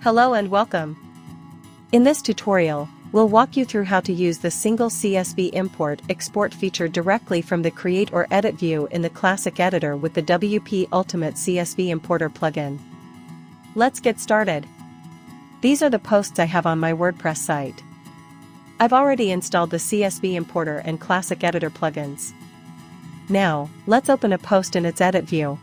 Hello and welcome. In this tutorial, we'll walk you through how to use the single CSV import-export feature directly from the Create or Edit view in the Classic Editor with the WP Ultimate CSV Importer plugin. Let's get started. These are the posts I have on my WordPress site. I've already installed the CSV Importer and Classic Editor plugins. Now, let's open a post in its Edit view.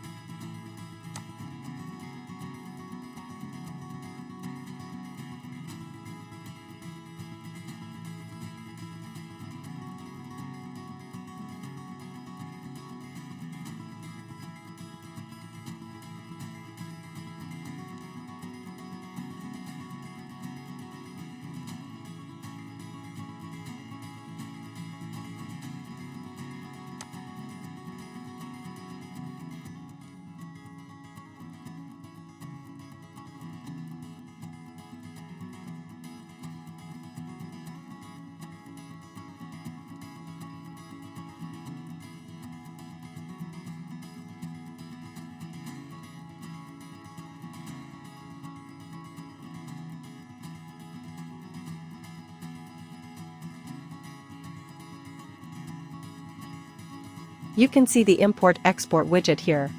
You can see the Import-Export widget here.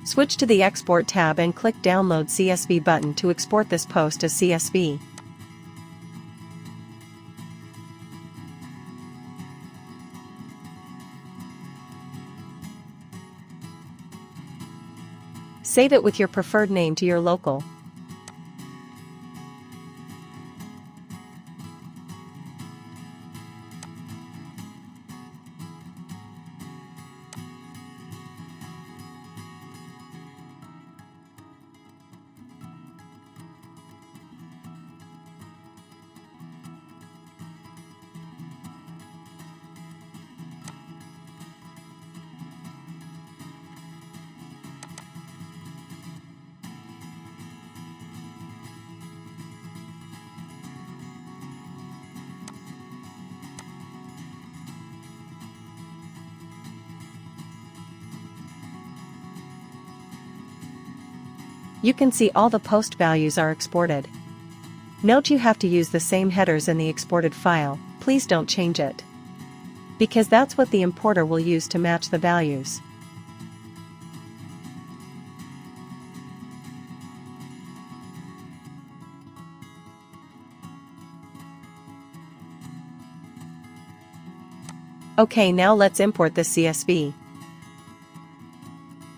Switch to the Export tab and click Download CSV button to export this post as CSV. Save it with your preferred name to your local. You can see all the post values are exported. Note you have to use the same headers in the exported file, please don't change it. Because that's what the importer will use to match the values. Okay, now let's import the CSV.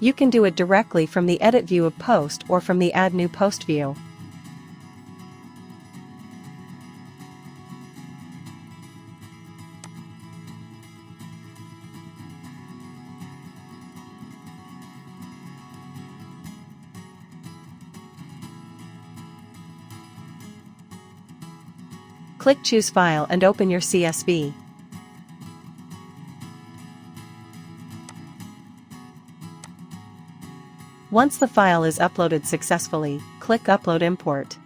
You can do it directly from the Edit view of Post or from the Add New Post view. Click Choose File and open your CSV. Once the file is uploaded successfully, click Upload Import.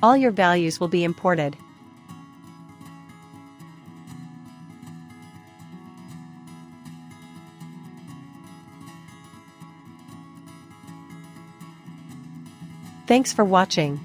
All your values will be imported. Thanks for watching.